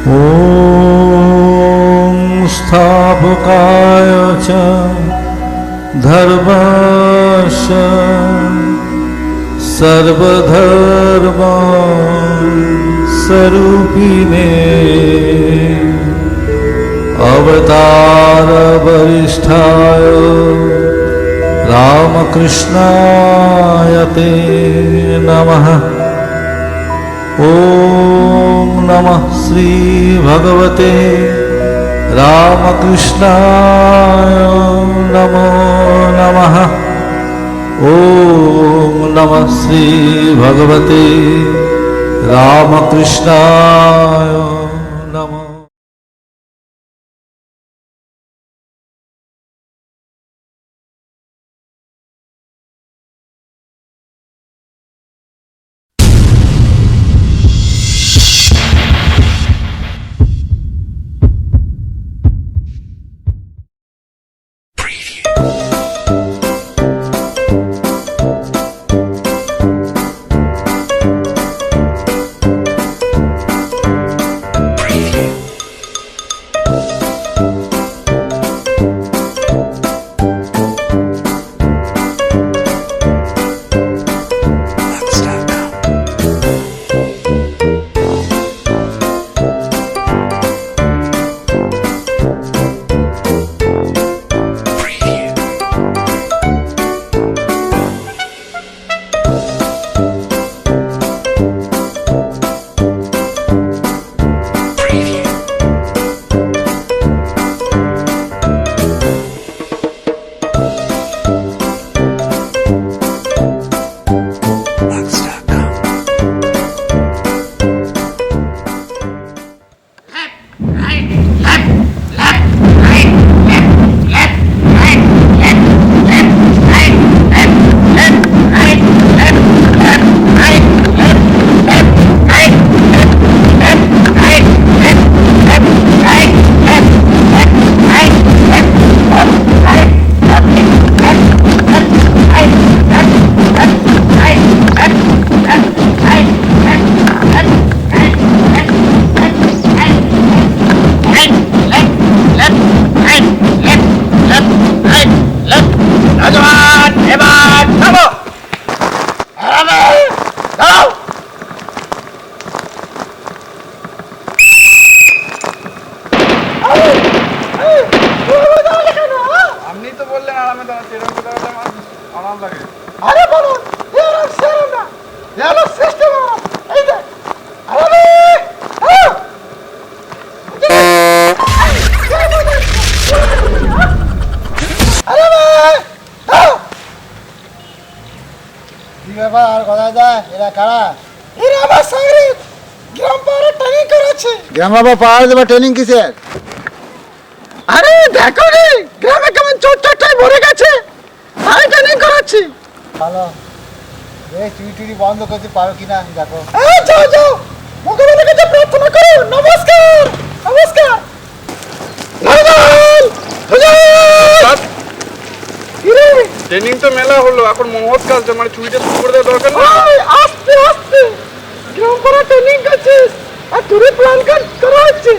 ॐ स्थापकाय च धर्मस्य सर्वधर्म स्वरूपिणे अवतार वरिष्ठाय रामकृष्णाय ते नमः। ॐ नमः श्री भगवते रामकृष्णाय नमो नमः। ॐ नमः श्री भगवते रामकृष्णाय नमः। গ্রাম বাবা পাহাড় দেবা ট্রেনিং কিসের? আরে দেখো রে গ্রামে কেমন চোর চোরটাই ভরে গেছে, তাই ট্রেনিং করাচ্ছি। ভালো বেশ, চুরি টুরি বন্ধ করতে পারো কিনা দেখো। যাও যাও, ভগবানের কাছে প্রার্থনা করো। নমস্কার নমস্কার। ট্রেনিং তো মেলা হলো, এখন মহৎ কাজ মানে চুরিটা শুরু করে দেওয়ার দরকার নেই। আস্তে আস্তে গ্রাম পাড়া ট্রেনিং করছিস আর চুরি প্ল্যান করা হচ্ছে।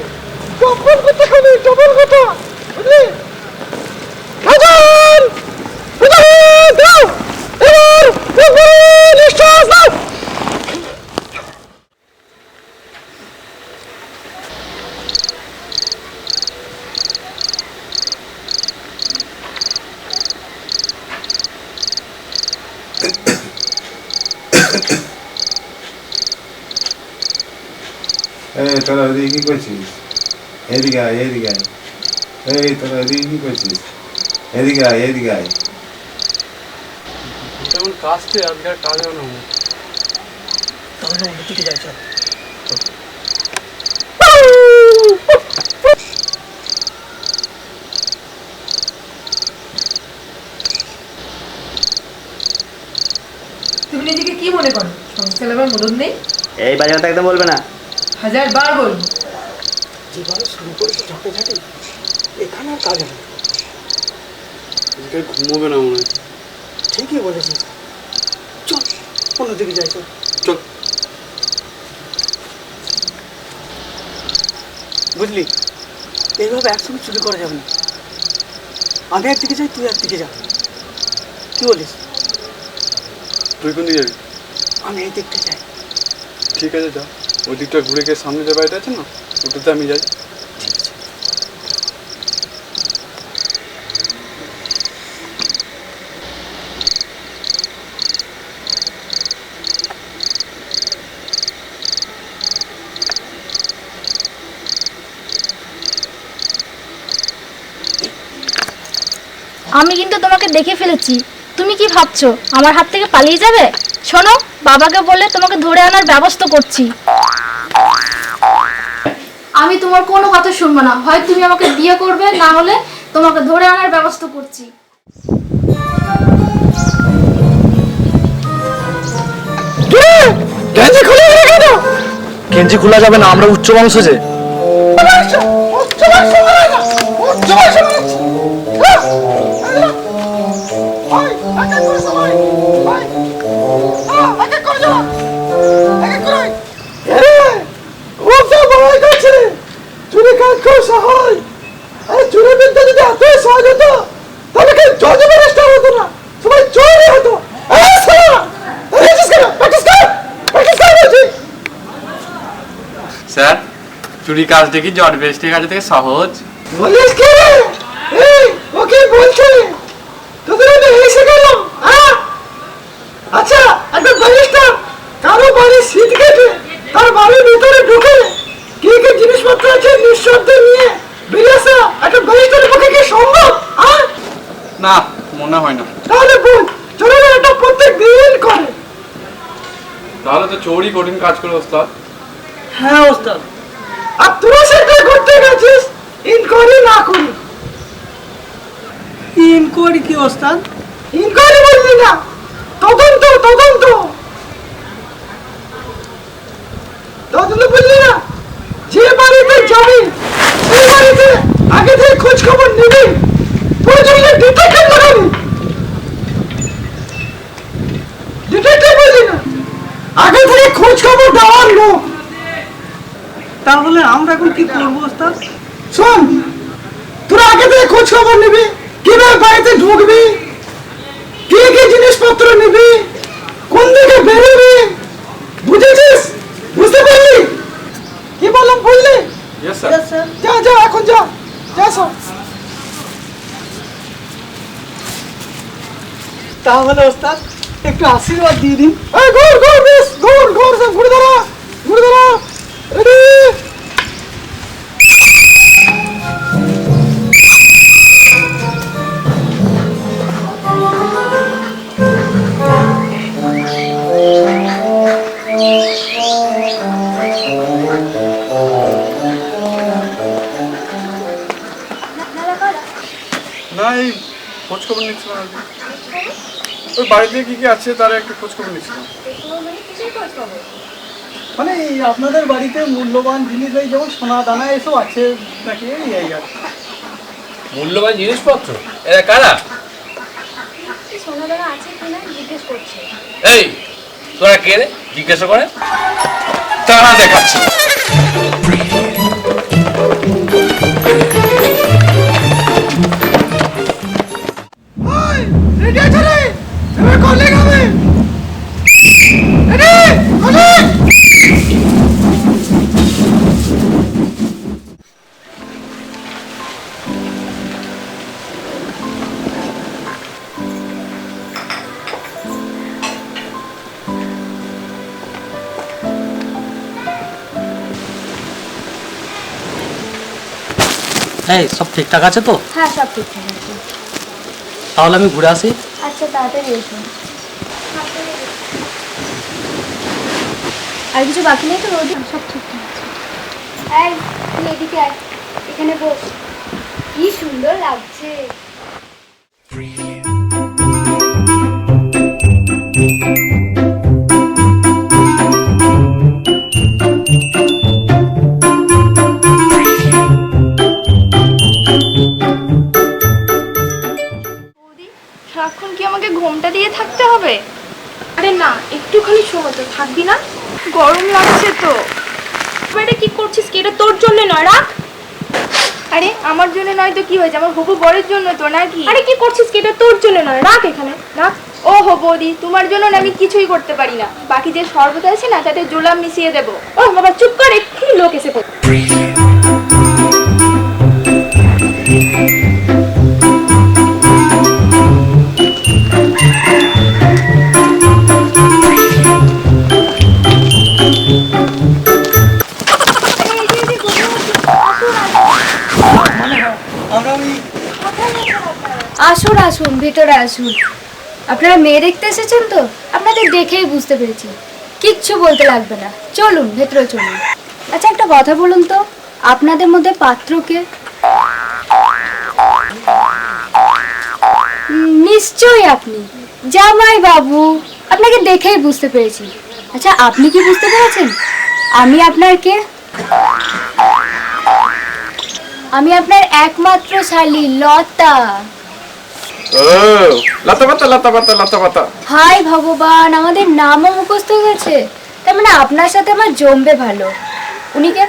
ডবল কথা খাবি, ডবল কথা, বুঝলি? হাজার দাও এবার নিঃশ্বাস দাও। তোরা ওদিকে কি করছিস? এদিকে আয়, এদিকে আয়। এই তোরা ওদিকে কি করছিস? এদিকে আয়, এদিকে আয়। যেমন কাজটা আজকে কাজ হবে না, তাহলে অন্যদিকে যাই। চল তুমি নিজেকে কি মনে করো? সংসার চালাবার মদত নেই? এই বাজে কথা একদম বলবে না। 1000 বার বলবো। যেভাবে শুরু করেছে ঝাঁটে ঝাঁটে, এখানে আর কাজ হবে না। আজকে ঘুমোবে না মনে হয়। ঠিকই বলেছিস, চল অন্যদিকে যাই। চল চল। বুঝলি, এইভাবে একসঙ্গে চুরি করা যাবে না। আমি একদিকে যাই, তুই একদিকে যা, কি বলিস? তুই কোন দিকে যাবি? আমি এই দিকটা যাই। ঠিক আছে যা, ওই দিকটা ঘুরে গিয়ে সামনে যে বাড়িটা আছে না, ওটাতে আমি যাই। আমি কিন্তু তোমাকে দেখে ফেলেছি। তুমি কি ভাবছো আমার হাত থেকে পালিয়ে যাবে? শোনো, বাবাকে বলে তোমাকে ধরে আনার ব্যবস্থা করছি। আমি তোমার কোনো কথা শুনবো না, হয় তুমি আমাকে বিয়ে করবে, না হলে তোমাকে ধরে আনার ব্যবস্থা করছি। গেঞ্জি খুলে গেলে কেন? গেঞ্জি খোলা যাবে না, আমরা উচ্চ বংশ যে। চুরি কাজ খুব সহজ। চুরি বিদ্যা যদি এতই সহজ হতো তাহলে কেউ জজ ব্যারিস্টার হতো না, সবাই চোরই হতো। স্যার, চুরি কাজটা কি জট বেস্টের কাজ থেকে সহজ? বলিস কি রে? এই ওকে বলছে তোদের আমি এসে গেলাম। আচ্ছা, একটা ব্যারিস্টার কারো বাড়ির সিট কেটে তার বাড়ির ভিতরে ঢুকে কি কি জিনিসপত্র আছে নিঃশব্দে নিয়ে বেরিয়ে আসা একটা ব্যারিস্টারের পক্ষে কি সম্ভব? না, মনে হয় না। তাহলে বল, চোরেরা এটা প্রত্যেক দিন করে। তাহলে তো চোরই কঠিন কাজ করে ওস্তাদ। হ্যাঁ ওস্তাদ। আর তোরা সেটা করতে গেছিস ইনকোয়ারি না করি। ইনকোয়ারি কি ওস্তাদ? ইনকোয়ারি বললি না, তদন্ত তদন্ত তদন্ত বললি না। যে বাড়িতে যাবি সেই বাড়িতে আগে থেকে খোঁজ খবর নিবি, প্রয়োজনে ডিটেকটিভ লাগাবি। ডিটেকটিভ বললি না, আগে থেকে খোঁজ খবর দেওয়ার লোক। তাহলে আমরা এখন কি করবো ওস্তাদ? শোন, তোরা আগে থেকে খোঁজ খবর নিবি, কিভাবে বাড়িতে ঢুকবি, কি কি জিনিসপত্র নিবি, কোন দিকে বেরোবি। বুঝেছিস? বুঝতে পারলি? কি বললাম বুঝলি? Yes sir. যা যা, এখন যা যা সব। তাহলে ওস্তাদ একটু আশীর্বাদ দিয়ে দিন। এই ঘুর ঘুর, বেশ ঘুর ঘুর, সব ঘুরে দাঁড়া, ঘুরে দাঁড়া। রেডি? না, এই খোঁজ খবর নিচ্ছিলাম আর কি। ওই বাড়িতে কি কি আছে তার একটু খোঁজ খবর নিচ্ছিলাম। মানে এই আপনাদের বাড়িতে মূল্যবান জিনিস, এই যেমন সোনা দানা এসব আছে নাকি, এই আর কি। মূল্যবান জিনিসপত্র? এরা কারা? সোনা দানা আছে কিনা জিজ্ঞেস করছে। এই, তোরা কে রে? জিজ্ঞাসা করে তারা দেখাচ্ছি। রেডি আছে রে? এবার কলিং হবে। রেডি? কলিং। এই সব ঠিকঠাক আছে তো? হ্যাঁ, সব ঠিকঠাক আছে। তাহলে আমি ঘুরে আসি। আচ্ছা, তাড়াতাড়ি এসো। আর কিছু বাকি নেই তো? রোজ সব ঠিকঠাক আছে। এই তুই এদিকে আয়, এখানে বস। কি সুন্দর লাগছে। সারাক্ষণ কি আমাকে ঘোমটা দিয়ে থাকতে হবে? আরে না, একটুখানি শোনো তো, থাকবি না? গরম লাগছে তো। এটা কি করছিস কি? এটা তোর জন্য নয়, রাখ। আরে আমার জন্য নয় তো কি হয়েছে, আমার হবু বরের জন্য তো নাকি? আরে কি করছিস কি? এটা তোর জন্য নয়, রাখ এখানে রাখ। ও হো বৌদি, তোমার জন্য না আমি কিছুই করতে পারি না। বাকি যে শরবত আছে না তাতে জোলাম মিশিয়ে দেবো। ও বাবা চুপ কর, এক্ষুনি লোক এসে পড়বে। আসুন আসুন, ভিতরে আসুন। আপনারা মেয়ে দেখতে এসেছেন তো? আপনাদের দেখেই বুঝতে পেরেছি, কিচ্ছু বলতে লাগবে না। চলুন ভেতরে চলুন। আচ্ছা একটা কথা বলুন তো, আপনাদের মধ্যে পাত্রকে? নিশ্চয়ই আপনি, জামাই বাবু। আপনাকে দেখেই বুঝতে পেরেছি। আচ্ছা আপনি কি বুঝতে পেরেছেন আমি আপনার কে? আমি আপনার একমাত্র শালী লতা। ও লতা পাতা লতা পাতা লতা পাতা। হাই ভগবান, আমাদের নামও মুখস্থ হয়ে গেছে। তার মানে আপনার সাথে আমার জমবে ভালো। উনি কে?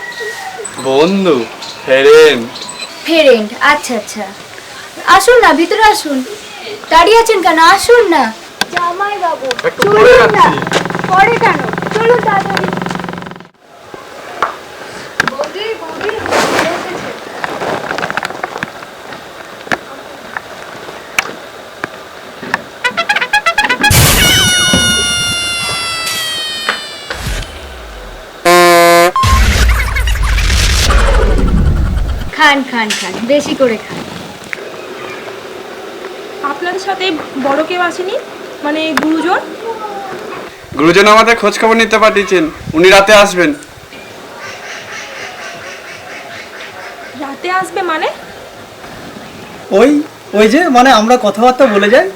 বন্ধু, ফ্রেন্ড। ফ্রেন্ড, আচ্ছা আচ্ছা। আসুন না, ভিতরে আসুন। দাঁড়িয়ে আছেন কেন? আসুন না। জামাই বাবু একটু পরে যাচ্ছি। পরে কেন, চলুন তাড়াতাড়ি। বৌদি বৌদি খান খান খান, বেশি করে খান। আপনাদের সাথে বড় কেউ আসেনি, মানে গুরুজন? গুরুজন আমাদের খোঁজ খবর নিতে পাঠিয়েছেন, উনি রাতে আসবেন। রাতে আসবে মানে? ওই ওই যে মানে আমরা কথাবার্তা বলে যাই,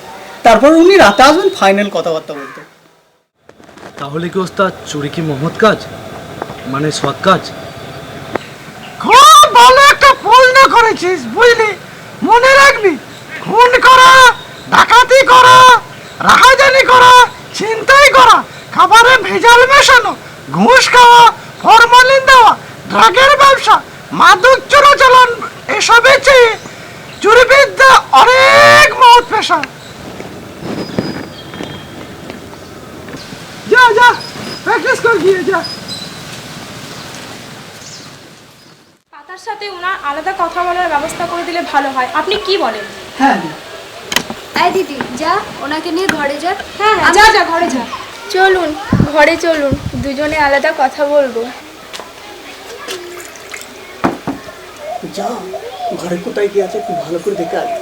তারপর উনি রাতে আসবেন ফাইনাল কথাবার্তা বলতে। তাহলে কি ওস্তাদ চুরি কি মহৎ কাজ, মানে সৎ কাজ? খুব ভালো একটা প্রশ্ন করেছিস, বুঝলি? মনে রাখবি, খুন করা, ডাকাতি করা, রাহাজানি করা, ছিনতাই করা, খাবারে ভেজাল মেশানো, ঘুষ খাওয়া, ফরমালিন দেওয়া, ড্রাগের ব্যবসা, মাদক চোরাচালান, এসবের চেয়ে চুরিবিদ্যা অনেক মহৎ পেশা। যা যা প্র্যাকটিস কর গিয়ে যা। পাতার সাথে ওনার আলাদা কথা বলার ব্যবস্থা করে দিলে ভালো হয়, আপনি কি বলেন? হ্যাঁ এই দিদি যা, ওনাকে নিয়ে ঘরে যা। হ্যাঁ হ্যাঁ, যা যা ঘরে যা। চলুন ঘরে চলুন, দুজনে আলাদা কথা বলবো। যা, ঘরে কোথায় কি আছে একটু ভালো করে দেখে আসবে।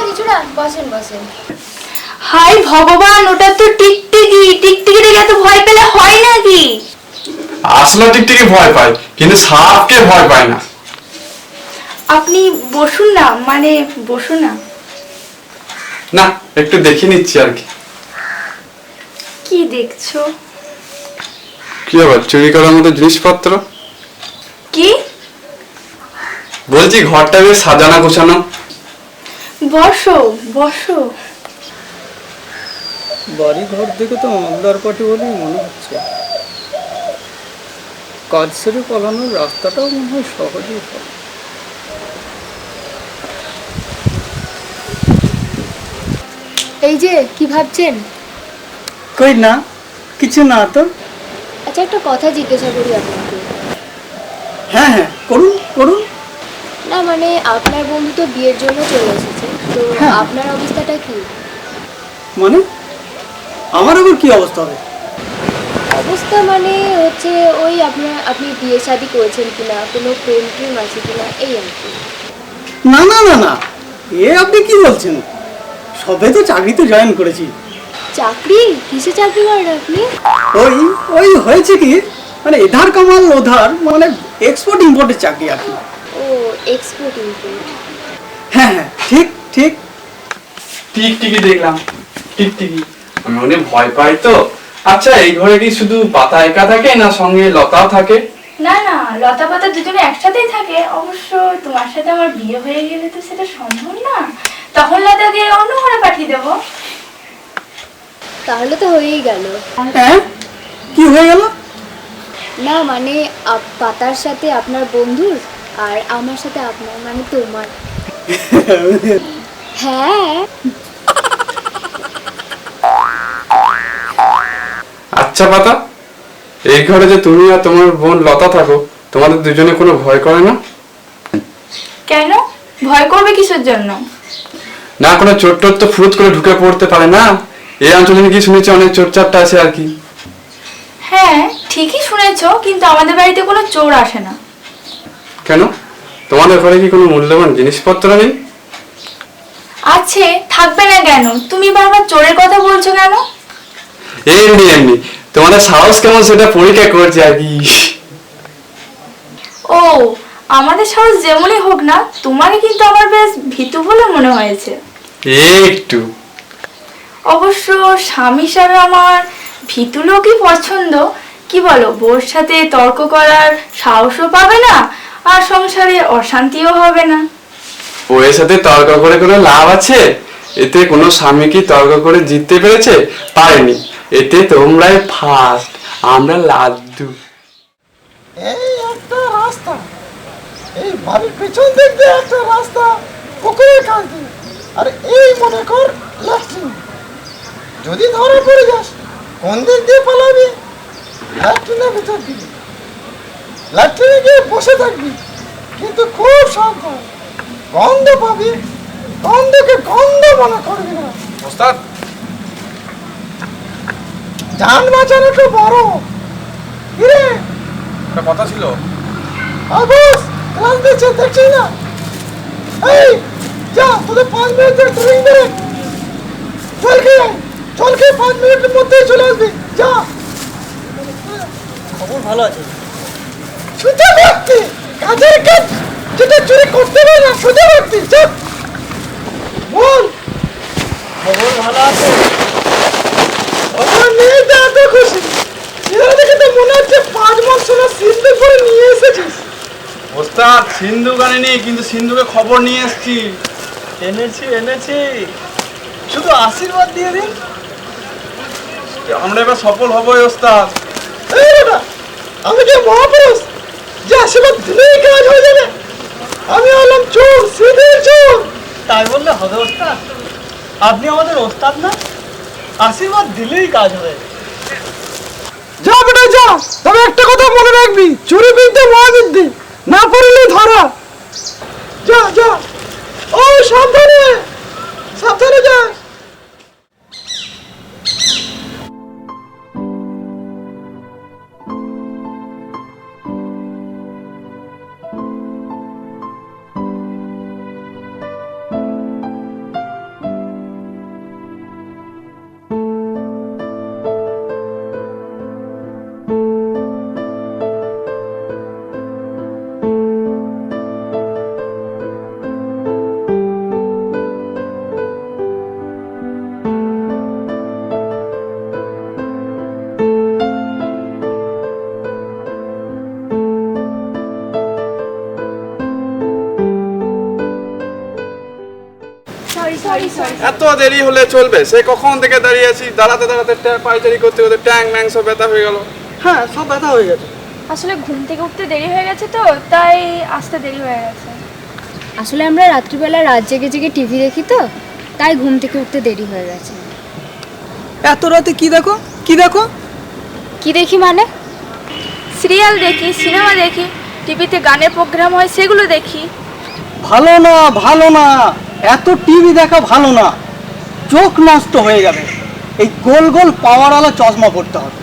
কিছু না, বসেন বসেন। হাই ভগবান, ওটা তো টিকটিকি। টিকটিকি দেখে এত ভয় পেলে হয় নাকি? আসলে টিকটিকি ভয় পায়, কিন্তু সাপকে ভয় পায় না। আপনি বসুন না, মানে বসুন না। না, একটু দেখে নিচ্ছি আর কি। কি দেখছো? কি আবার চুরি করার মতো জিনিসপত্র? কি বলছি ঘরটা বেশ সাজানো গোছানো। বসো বসো। বাড়ি ঘর দেখে তো আমদার পাটি বলেই মনে হচ্ছে। কাজ সেরে পালানোর রাস্তাটাও মনে হয় সহজেই হবে। এই যে কি ভাবছেন? কই না, কিছু না তো। আচ্ছা একটা কথা জিজ্ঞাসা করি আপনাকে। হ্যাঁ হ্যাঁ, করুন করুন। না মানে আপনার বন্ধু তো বিয়ের জন্য চলে এসেছে, তো হ্যাঁ। আপনার অবস্থাটা কি? মানে আমার আবার কি অবস্থা হবে? অবস্থা মানে হচ্ছে ওই আপনি বিয়ে শাদী করেছেন কিনা, কোনো প্রেম টেম আছে কিনা, এই আর কি। না না না না, এ আপনি কি বলছেন? সবে তো চাকরিতে জয়েন করেছি। চাকরি? কিসে চাকরি করেন আপনি? ওই ওই হয়েছে কি, মানে এধার কামাল ওধার, মানে এক্সপোর্ট ইম্পোর্টের চাকরি আর কি। ও, এক্সপোর্ট ইম্পোর্ট। হ্যাঁ হ্যাঁ, ঠিক ঠিক। টিকটিকি দেখলাম, টিকটিকি। আমি অনেক ভয় পাই তো। আচ্ছা, এই ঘরে কি শুধু পাতা একা থাকে না সঙ্গে লতাও থাকে? না না, লতা পাতা দুজনে একসাথেই থাকে। অবশ্য তোমার সাথে আমার বিয়ে হয়ে গেলে তো সেটা সম্ভব না, তখন লতাকে অন্য ঘরে পাঠিয়ে দেবো। তাহলে তো হয়েই গেল। হ্যাঁ, কি হয়ে গেল? না মানে পাতার সাথে আপনার বন্ধুর, আর আমার সাথে আপনার, মানে তোমার। হ্যাঁ। আচ্ছা পাতা, এই ঘরে যে তুমি আর তোমার বোন লতা থাকো, তোমাদের দুজনে কোনো ভয় করে না? কেন ভয় করবে কিসের জন্য? না, কোনো চোর টোর তো ফুরুত করে ঢুকে পড়তে পারে না? এই অঞ্চলে কি শুনেছি অনেক চোর চারটা আছে আর কি। হ্যাঁ ঠিকই শুনেছো, কিন্তু আমাদের বাড়িতে কোনো চোর আসে না। কেন, তোমাদের ঘরে কি কোনো মূল্যবান জিনিসপত্র নেই? আছে, থাকবে না কেন? তুমি বারবার চোরের কথা বলছো কেন? এমনি এমনি তোমাদের সাহস কেমন সেটা পরীক্ষা করছে আর কি। ও, আমাদের সাহস যেমনই হোক না, তোমাকে কিন্তু আমার বেশ ভীতু বলে মনে হয়েছে। একটু। অবশ্য স্বামী হিসাবে আমার ভীতু লোকই পছন্দ। কি বলো, বোর সাথে তর্ক করার সাহসও পাবে না, আর সংসারে অশান্তিও হবে না। ওর সাথে তর্ক করে কোনো লাভ আছে? এতে কোনো স্বামী কি তর্ক করে জিততে পেরেছে? পারেনি। এতে তোমরাই ফার্স্ট, আমরা লাড্ডু। এই একটা রাস্তা, এই বাড়ির পিছন দিক দিয়ে একটা রাস্তা পুকুরের কাছ দিয়ে, আর এই মনে কর ল্যাট্রিন। যদি ধরা পড়ে যাস, কোন দিক দিয়ে পালাবি? ল্যাট্রিনের ভিতর দিবি, ল্যাট্রিনে গিয়ে বসে থাকবি, কিন্তু খুব সাবধান। গন্ধ পাবি, গন্ধকে গন্ধ মনে করবি না। ওস্তাদ, জান বাঁচানোটা বড়। কিরে, একটা কথা ছিল। আবুস ক্লাস দিচ্ছে দেখছিস না? এই যা, তোদের 5 মিনিটের ট্রেনিং দে। চল খেয়ে 5 মিনিটের মধ্যেই চলে আসবি। যা। খবর ভালো আছে। সুজা ব্যক্তি, কাজের কাজ যেটা চুরি করতে পারে না, সুজা ব্যক্তি। যা বল। খবর ভালো আছে। আমার মেয়েটা এত খুশি, এরা দেখে তো মনে হচ্ছে 5 মাস সোনা সিন্ধু করে নিয়ে এসেছিস। ওস্তাদ, সিন্ধু গানে নেই, কিন্তু সিন্ধুকে খবর নিয়ে এসেছি। এনেছি, শুধু আশীর্বাদ দিয়ে দিন। আমরা এবার সফল হবই ওস্তাদ। এই বেটা, আমি কি মহাপুরুষ যে আশীর্বাদ দিলেই কাজ হয়ে যাবে? আমি হলাম চোর, সিধের চোর। তাই বললে হবে ওস্তাদ? আপনি আমাদের ওস্তাদ না? আশীর্বাদ দিলেই কাজ হবে। যা বেটা যা, তবে একটা কথা মনে রাখবি, চুরি বিদ্যে মহাবিদ্যে, না পারলে ধরা। যা যা, ও সাবধানে, সাবধানে যা। এত দেরি হলে চলবে? সে কখন থেকে দাঁড়িয়ে আছি, দাঁড়াতে দাঁড়াতে পায়চারি করতে করতে ট্যাং ম্যাং সব ব্যথা হয়ে গেল। হ্যাঁ, সব ব্যথা হয়ে গেছে। আসলে ঘুম থেকে উঠতে দেরি হয়ে গেছে তো, তাই আসতে দেরি হয়ে গেছে। আসলে আমরা রাত্রিবেলা রাত জেগে জেগে টিভি দেখি তো, তাই ঘুম থেকে উঠতে দেরি হয়ে গেছে। এত রাতে কি দেখো? কি দেখো? কি দেখি মানে? সিরিয়াল দেখি, সিনেমা দেখি, টিভিতে গানের প্রোগ্রাম হয় সেগুলো দেখি। ভালো না, ভালো না, এত টিভি দেখা ভালো না, চোখ নষ্ট হয়ে যাবে। এই গোল গোল পাওয়ারওয়ালা চশমা পড়তে হবে।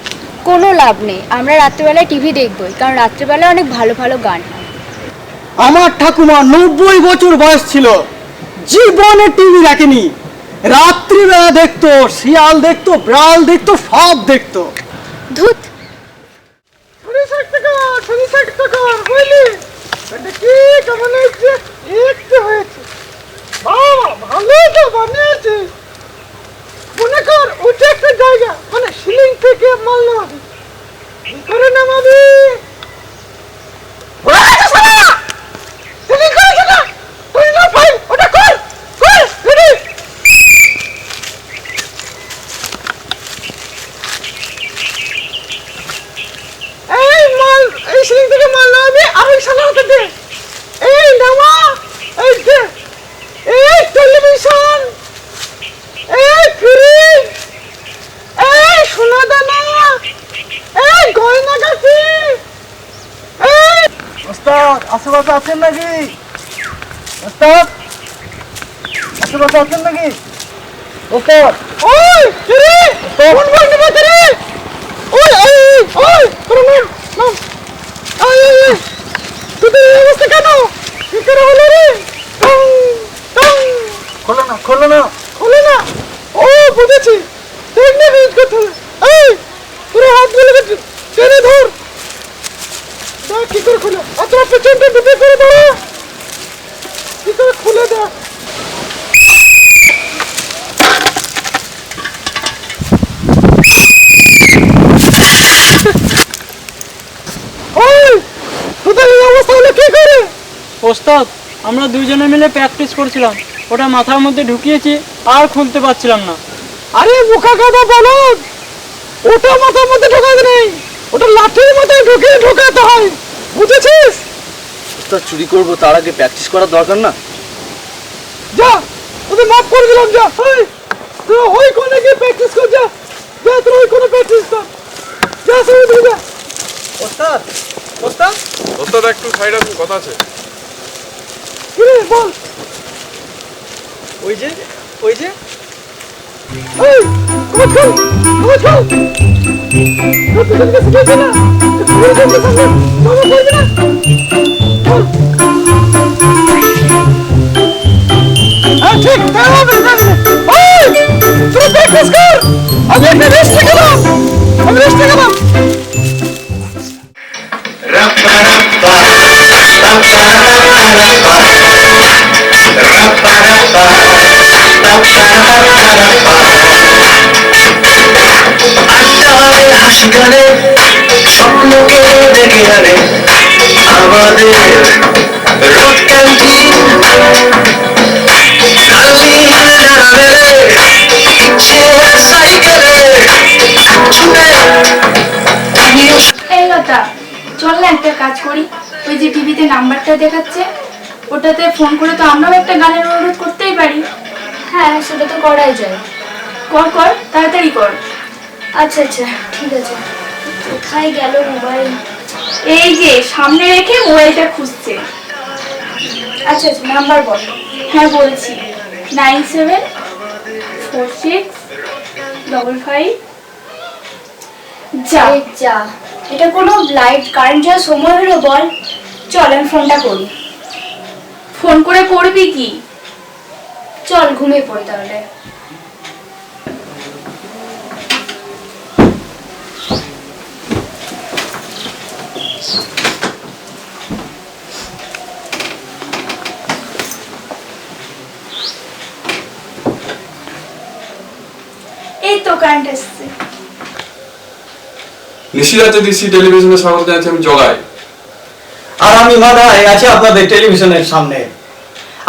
কোনো লাভ নেই, আমরা রাত্রিবেলায় টিভি দেখবই, কারণ রাত্রিবেলায় অনেক ভালো ভালো গান হয়। আমার ঠাকুমা 90 বছর বয়স ছিল, জীবনে টিভি দেখেনি। রাত্রিবেলা দেখতো, শিয়াল দেখতো, বিড়াল দেখতো, সব দেখতো। ধুত, বুঝলি এটা কি কেমন হয়েছে? একটু হয়েছে বাবা, ভালো তো বানিয়েছে। মনে কর ওটা একটা জায়গা, মানে সিলিং থেকে মাল নামাবি, কি করে নামাবি? সিলিং করেছে না তুই না ভাই, ওটা কর কর রেডি। এই মাল, এই সিলিং থেকে মাল নামাবি আর ওই সালাতে দে। এই নামা, এই দে, এই টেলিভিশন, এই ফ্রিজ, এই সোনা দানা, এই গয়না গাছি, এই ওস্তাদ আশেপাশে আছেন নাকি? ওস্তাদ আশেপাশে আছেন নাকি? ওস্তাদ ওই রে কোন বল নিবে রে? ওই ওই ওই তোর নাম নাম, এই এই তুই এই অবস্থা কেন? কি করে হলো রে? টং টং, খোলো না, খোলো না। খোলে না। ও বুঝেছি, টেকনিক ইউজ করতে হবে। এই পুরো হাতগুলোকে টেনে ধর, দেখ কি করে খুলে। আচ্ছা পেছনটা দুটো করে ধরো, কি করে খুলে দেখ। ওই তোদের এই অবস্থা হলো কি করে? ওস্তাদ আমরা দুইজনে মিলে প্র্যাকটিস করছিলাম, ওটা মাথার মধ্যে ঢুকিয়েছি আর খুলতে পারছিলাম না। আরে মুখা গাদা বলদ, ওটা মাথার মধ্যে ঢোকাতে নেই, ওটা লাঠির মধ্যে ঢুকিয়ে ঢোকাতে হয়, বুঝেছিস? ওস্তাদ চুরি করবো তার আগে প্র্যাকটিস করার দরকার না? যা তোদের মাফ করে দিলাম, যা ওই তুই ওই কোণে গিয়ে প্র্যাকটিস কর, যা যা তুই ওই কোণে প্র্যাকটিস কর, যা সবাই যা। ওস্তাদ ওস্তাদ ওস্তাদ একটু সাইড আসুন, কথা আছে। কি রে বল? ওই যে ওই যে এই কমাল চল, কমাল চল, তুই তোদেরকে শিখেছি না, তুই তোদের সামনে মামা করবি না, চল। হ্যাঁ ঠিক, তাই হবে, তাই হবে। ওই তুই প্র্যাকটিস কর, আমি একটা রেস্টে গেলাম, আমি রেস্টে গেলাম। স্বপ্নকে ডেকে আনে আমাদের রোড ক্যান্টিন, সাইকেলে ছুটে এই লতা, চল না একটা কাজ করি, ওই যে টিভিতে নাম্বারটা দেখাচ্ছে ওটাতে ফোন করে তো আমরাও একটা গানের অনুরোধ করতেই পারি। হ্যাঁ সেটা তো করাই যায়। কর কর, তাড়াতাড়ি কর। আচ্ছা আচ্ছা ঠিক আছে। কোথায় গেল মোবাইল? এই যে সামনে রেখে মোবাইলটা খুঁজছে। আচ্ছা আচ্ছা নাম্বার বল। হ্যাঁ বলছি, 974655 যা। এই যা, এটা কোনো লাইট কারেন্ট যা সময় হলো বল। চল আমি ফোনটা করি। ফোন করে করবি কি? চল ঘুমিয়ে পড়ি তাহলে। এই তো কারেন্ট আসছে। নিশিরাতে দিছি টেলিভিশনে স্বাগত জানাচ্ছি, আমি জগাই। আর আমি মাধায় আছি আপনাদের টেলিভিশনের সামনে।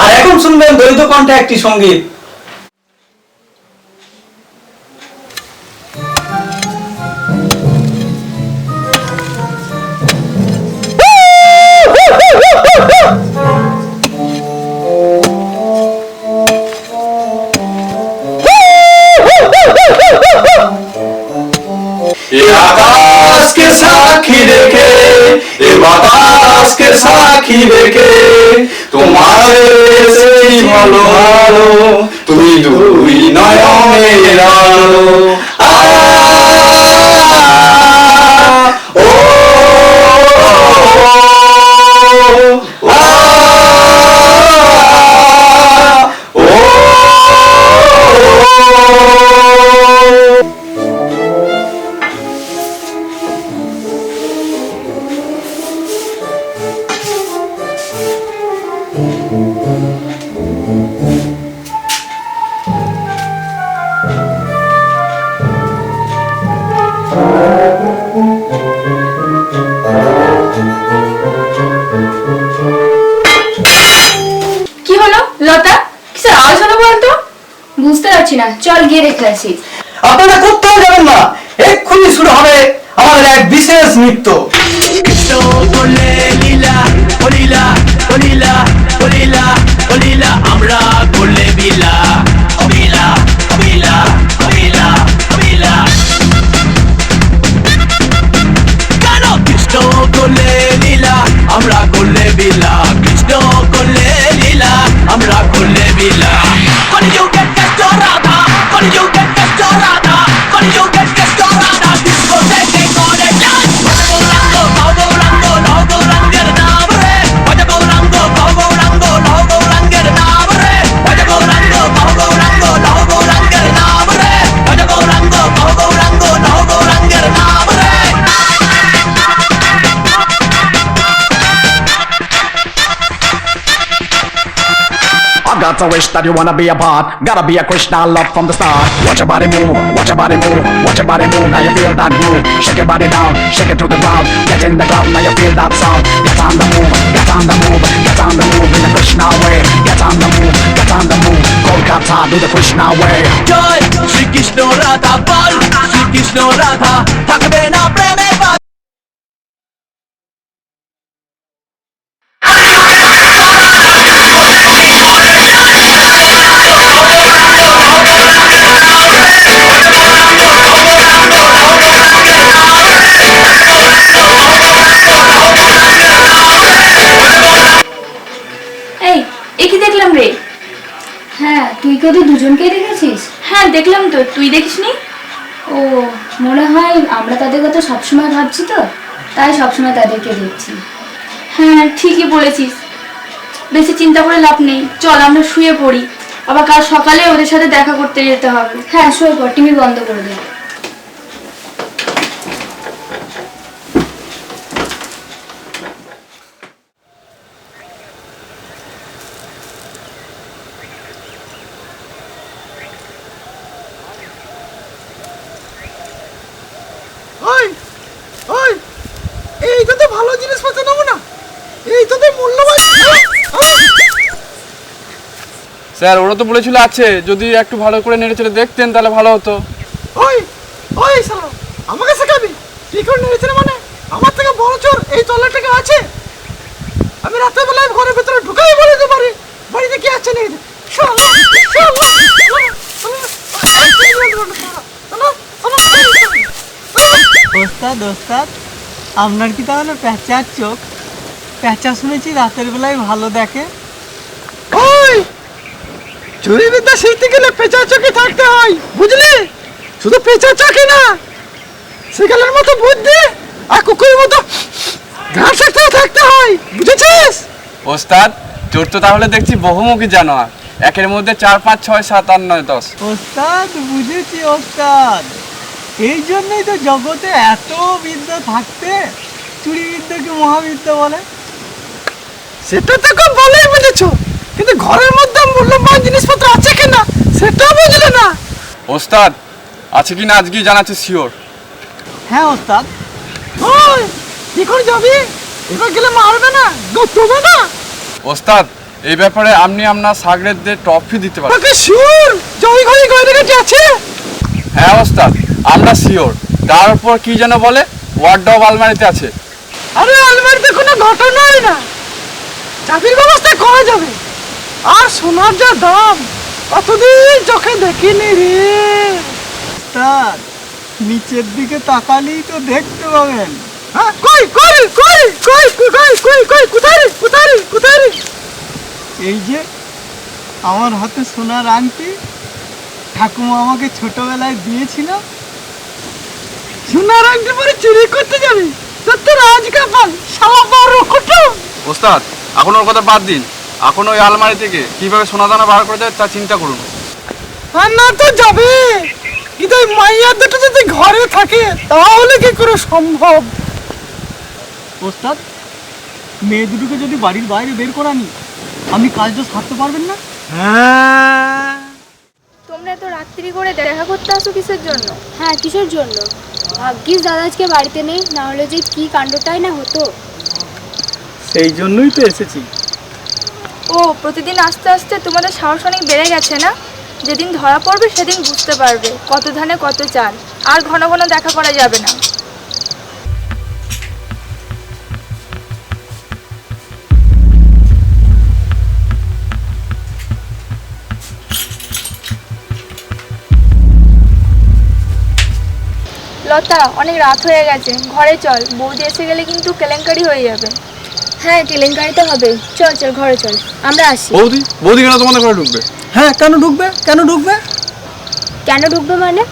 আর এখন শুনবেন দরিদ্র কণ্ঠে একটি সঙ্গীত। आकाश के साक्षी देखे, ये बातास के साक्षी देखे, तुम्हारे से ভালো ভালো তুমি দুই নয়নের আলো। ও কি হলো লতা, কিসের আওয়াজ হলো বলতো? বুঝতে পারছি না, চল গিয়ে দেখে আসি। আপনারা কোথাও যাবেন না, এক্ষুনি শুরু হবে আমাদের এক বিশেষ নৃত্য। কৃষ্ণ করলে লীলা ও লীলা ও লীলা ও লীলা ও লীলা আমরা করলে বিলা ও বিলা ও বিলা ও বিলা ও বিলা কেন কৃষ্ণ করলে লীলা আমরা করলে বিলা কৃষ্ণ করলে লীলা আমরা করলে বিলা কলিযুগে কষ্ট রাধা কলিযুগে কষ্ট রাধা কলিযুগে কষ্ট রাধা ডিস্কো থেকে করে ডান্স গৌরাঙ্গ লও গৌরাঙ্গের নাম রে ভজ গৌরাঙ্গ লও গৌরাঙ্গ লও গৌরাঙ্গের নাম রে ভজ গৌরাঙ্গ লও গৌরাঙ্গ লও গৌরাঙ্গের নাম রে ভজ গৌরাঙ্গ লও গৌরাঙ্গ লও গৌরাঙ্গের নাম রে I got a wish that you wanna be a part. Gotta be a Krishna love from the start. Watch your body move, watch your body move, watch your body move. Now you feel that groove. Shake your body down, shake it to the ground. Get in the ground, now you feel that sound. Get on the move, get on the move, get on the move in the Krishna way. Get on the move, get on the move. Kolkata, do the Krishna way. জয় শ্রীকৃষ্ণ রাধা বল শ্রীকৃষ্ণ রাধা থাকবে না প্রেমে বাধা এই কি দেখলাম রে? হ্যাঁ, তুই কি ওদের দুজনকেই দেখেছিস? হ্যাঁ দেখলাম তো, তুই দেখিসনি? ও, মনে হয় আমরা তাদের কথা সবসময় ভাবছি তো, তাই সবসময় তাদেরকে দেখছি। হ্যাঁ ঠিকই বলেছিস, বেশি চিন্তা করে লাভ নেই, চল আমরা শুয়ে পড়ি, আবার কাল সকালে ওদের সাথে দেখা করতে যেতে হবে। হ্যাঁ, শুয়ে পর, টিভি বন্ধ করে দে। ওই ওই, এইটা তো ভালো জিনিসপত্র নেবো না, এইটা তো মূল্যবান। স্যার ওরা তো বলেছিল আছে, যদি একটু ভালো করে নেড়ে চেড়ে দেখতেন তাহলে ভালো হতো। ওই ওই শালা, আমাকে শেখাবি কি করে নেড়েছে মানে? আমার থেকে বড় চোর এই তলার টাকা আছে? আমি রাতের বেলায় ঘরের ভিতরে ঢুকাই বলে দিতে পারি বাড়িতে কি আছে নেই। ওস্তাদ ওস্তাদ, আপনার কি তাহলে প্যাঁচার চোখ? প্যাঁচা শুনেছি রাতের বেলায় ভালো দেখে। ওই, চুরি বিদ্যা শিখতে গেলে পেঁচা চোখে থাকতে হয়, বুঝলি? শুধু পেঁচা চোখে না, সেগুলোর মতো বুদ্ধি আর কুকুরের মতো ঘাস থাকতে হয়, বুঝেছিস? ওস্তাদ চোর তো তাহলে দেখছি বহুমুখী জানোয়ার, একের মধ্যে 4, 5, 6, 7, 8, 9, 10। ওস্তাদ বুঝেছি ওস্তাদ, এই জন্যই তো জগতে এত বিদ্যা থাকতে চুরি বিদ্যাকে মহাবিদ্যা বলে। সেটা তো খুব ভালোই বুঝেছো, কিন্তু ঘরের মধ্যে মূল্যবান জিনিসপত্র আছে কিনা সেটা বুঝলে না। ওস্তাদ আছে কিনা আজকেই জানাচ্ছে শিওর। হ্যাঁ ওস্তাদ। ওই, কি করে যাবি? এবার গেলে মারবে না, গতবে না? ওস্তাদ এই ব্যাপারে আপনি আপনার সাগরেদদের ট্রফি দিতে পারেন। তোকে শিওর জয় ঘরে গয়না কাছে আছে? হ্যাঁ ওস্তাদ আমরা শিওর। তার উপর কি যেন বলে ওয়ার্ডরোব আলমারিতে আছে। আরে আলমারিতে কোনো ঘটনাই না, চাবির ব্যবস্থা করা যাবে। আর সোনার যা দাম, কতদিন চোখে দেখিনি রে। ওস্তাদ নিচের দিকে তাকালেই তো দেখতে পাবেন। হ্যাঁ, কই কই কই কই কই কই কই কোথায় কোথায় কোথায়? এই যে আমার হাতে সোনার আংটি, ঠাকুমা আমাকে ছোটবেলায় দিয়েছিল। সোনার আংটি পরে চুরি করতে যাবি? তোর আজ কাপাল শালা বড় কুটুম। ওস্তাদ এখন ওর কথা বাদ দিন, এখন ওই আলমারি থেকে কিভাবে সোনা দানা বার করে যায় তা চিন্তা করুন। আর না তো যাবে, কিন্তু ওই মাইয়া দুটো যদি ঘরে থাকে তাহলে কি করে সম্ভব? ওস্তাদ মেয়ে দুটোকে যদি বাড়ির বাইরে বের করানি, আপনি কাজটা সারতে পারবেন না? হ্যাঁ, তোমরা এত রাত্রি করে দেখা করতে আসো কিসের জন্য? হ্যাঁ, কিসের জন্য? ভাগ্যিস দাদা আজকে বাড়িতে নেই, না হলে যে কি কাণ্ডটাই না হতো। সেই জন্যই তো এসেছি। ও প্রতিদিন আস্তে আস্তে তোমাদের সাহস অনেক বেড়ে গেছে না? যেদিন ধরা পড়বে সেদিন বুঝতে পারবে কত ধানে কত চাল। আর ঘন ঘন দেখা করা যাবে না। লতা, অনেক রাত হয়ে গেছে, ঘরে চল। বৌদি এসে গেলে কিন্তু কেলেঙ্কারি হয়ে যাবে। হ্যাঁ, কেলেঙ্কারি তো হবে। চল চল, ঘরে চল, আমরা আসি। বৌদি কেন তোমাদের ঘরে ঢুকবে? হ্যাঁ, কেন ঢুকবে? কেন ঢুকবে? কেন ঢুকবে মানে?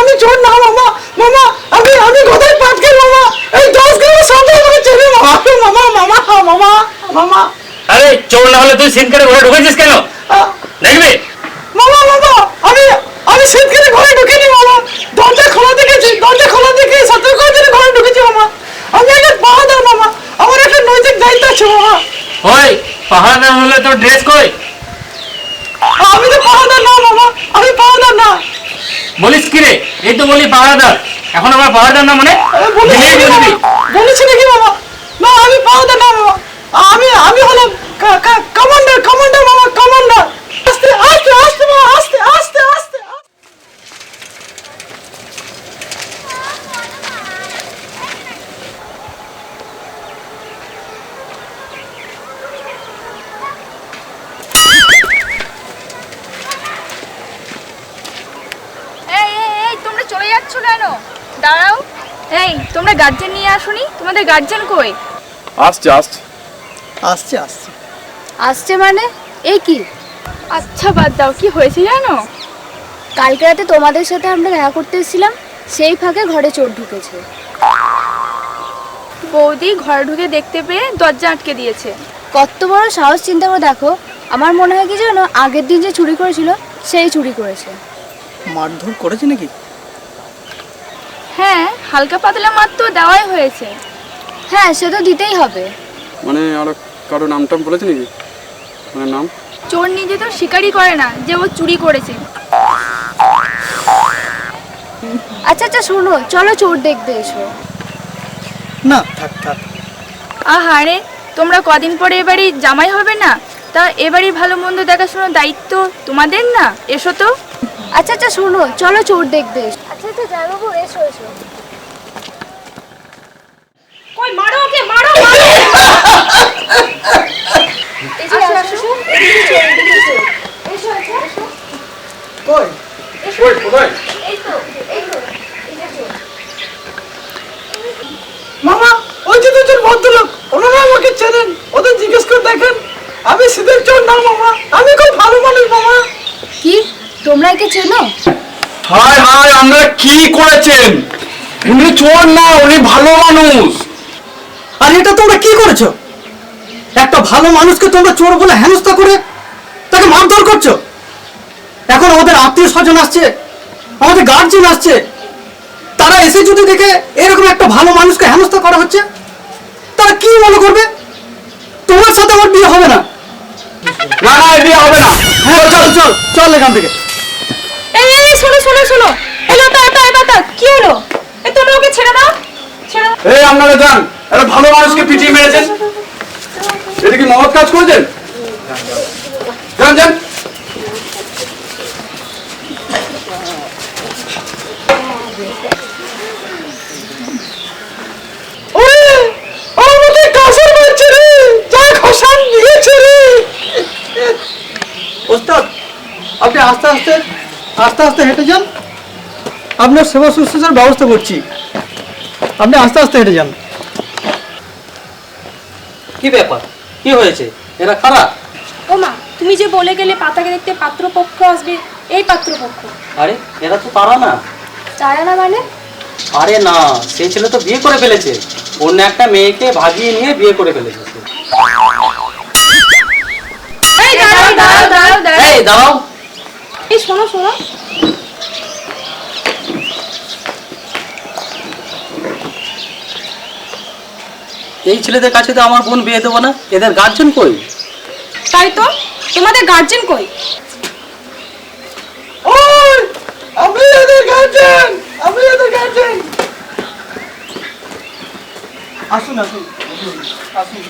আমি চোর না মামা। মামা আমি কোথায় পাটকে মামা? এই 10 গ্রামের সঙ্গে আমাকে চেনে মামা। মামা মামা মামা মামা। আরে চোর না হলে তুই সিন করে ঘরে ঢুকেছিস কেন? দেখবি মামা মামা আমি সেদিকে ঘরে ঢুকিনি মামা। দরজা খোলা দেখেছি, দরজা খোলা দেখে সতর্ক করে ঘরে ঢুকেছি মামা। আমি একটা পাহাড় মামা, আমার একটা নৈতিক দায়িত্ব আছে মামা। ওই পাহাড় হলে তোর ড্রেস কই? আমি তো পাহাড় না মামা, আমি পাহাড় না। বলিস কি রে? এই তো বলি পাহাড়দার, এখন আবার পাহাড়দার না মানে? বলেছি নাকি মামা? না, আমি পাহাড় না মামা। আমি হলাম কমান্ডার মামা, কমান্ডার। আস্তে আস্তে আস্তে মামা, আস্তে আস্তে আস্তে। তোমরা চলে যাচ্ছ কেন? দাঁড়াও। এই, তোমরা গার্জেন নিয়ে আসোনি? তোমাদের গার্জেন কই? আসছে আসছে আসছে আসছে আসছে মানে? এই কি? আচ্ছা বাদ দাও, কি হয়েছে জানো? কালকে রাতে তোমাদের সাথে আমরা দেখা করতে এসেছিলাম, সেই ফাঁকে ঘরে চোর ঢুকেছে। বৌদি ঘরে ঢুকে দেখতে পেয়ে দরজা আটকে দিয়েছে। কত বড় সাহস, চিন্তা করে দেখো। আমার মনে হয় কি জানো, আগের দিন যে চুরি করেছিল সেই চুরি করেছে। মারধর করেছে নাকি? হ্যাঁ, হালকা পাতলা মার তো দেওয়াই হয়েছে। হ্যাঁ, সে তো দিতেই হবে। মানে আর কারো নাম টাম বলেছে নাকি? মানে নাম? চোর নিজে তো স্বীকারই করে না যে ও চুরি করেছে। আচ্ছা শোনো, চলো চোর দেখতে এসো। না, থাক থাক। আহারে, তোমরা কদিন পরে এবারই জামাই হবে না? তা এবারই ভালো মন্দ দেখাশোনার দায়িত্ব তোমাদের না? এসো তো। আচ্ছা শোনো, চলো চোর দেখতে এসো। আচ্ছা যাই বাবু, এসো এসো। কই, মারো ওকে, মারো। কই? কোথায়? মামা, ওই যে দুজন ভদ্রলোক, ওনারা আমাকে চেনেন। ওদের জিজ্ঞেস করে দেখেন। আমি সিধের চোর না মামা, আমি খুব ভালো মানুষ মামা। কি, তোমরা একে চেনো? হায় হায়, আমরা কি করেছেন? উনি চোর না, উনি ভালো মানুষ। আর এটা তোমরা কি করেছো? একটা ভালো মানুষকে তোমরা চোর বলে হেনস্থা করে তাকে মারধর করছো। এখন আমাদের আত্মীয় স্বজন আসছে, আমাদের গার্জিয়ান আসছে, তারা এসে যদি দেখে এরকম একটা ভালো মানুষকে হেনস্থা করা হচ্ছে, তারা কি মনে করবে? তোমার সাথে আমার বিয়ে হবে না। না না, বিয়ে হবে না। হ্যাঁ, চল চল চল এখান থেকে। এই শোনো শোনো শোনো, এই লতা, কি হলো? এই তোমরা ওকে ছেড়ে দাও, ছেড়ে দাও। এই আপনারা যান, একটা ভালো মানুষকে পিটিয়ে মেরেছেন। এটা কি মহৎ কাজ করেছেন? যান যান। আমাকে কাঁসার মারছে রে, যা খসান দিয়েছে রে। ওস্তাদ, আপনি আস্তে আস্তে আস্তে আস্তে হেঁটে যান, আপনার সেবা শুশ্রূষার ব্যবস্থা করছি। আপনি আস্তে আস্তে হেঁটে যান। কি ব্যাপার, কি হয়েছে? এরা খারাপ? ওমা, তুমি যে বলে গেলে পাতাকে দেখতে পাত্রপক্ষ আসবে, এই পাত্রপক্ষ। আরে এরা তো তারা না। তারা না মানে? আরে না, সেই ছেলে তো বিয়ে করে ফেলেছে, অন্য একটা মেয়েকে ভাগিয়ে নিয়ে বিয়ে করে ফেলেছে। এই দাঁড়াও। এই দাঁড়াও। এই শোনো শোনো, এই ছেলেদের কাছে তো আমার বোন বিয়ে দেবো না, এদের গার্জেন কই? তাই তো, তোমাদের গার্জেন কই? ওই আমি এদের গার্জেন, আমি এদের গার্জেন। আসুন আসুন আসুন।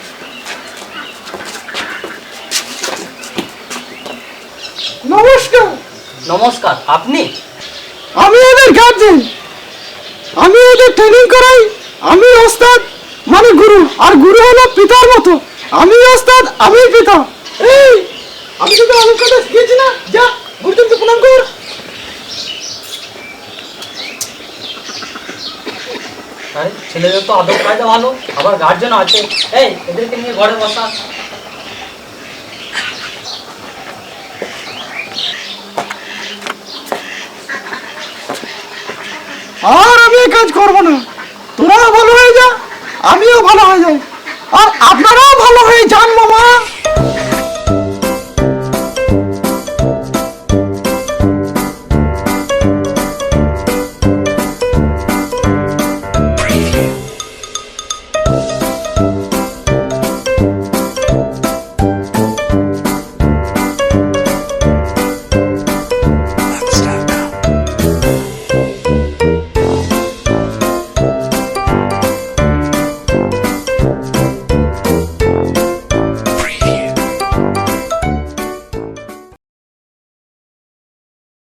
নমস্কার। নমস্কার, আপনি? আমি এদের গার্জেন, আমি এদের ট্রেনিং করাই। আমি ওস্তাদ মানে গুরু, আর গুরু হলো পিতার মতো। আমি ওস্তাদ, আমি পিতা। এই আমি তোকে অনেক কথা শিখিয়েছি না, যা গুরুজনকে প্রণাম কর। আরে ছেলেদের তো আদব কায়দা ভালো, আবার গার্জেন আছে। এই এদেরকে নিয়ে ঘরে বসা। আর আমি এই কাজ করবো না। তোরাও ভালো হয়ে যা, আমিও ভালো হয়ে যাই, আর আপনারাও ভালো হয়ে যান মামা।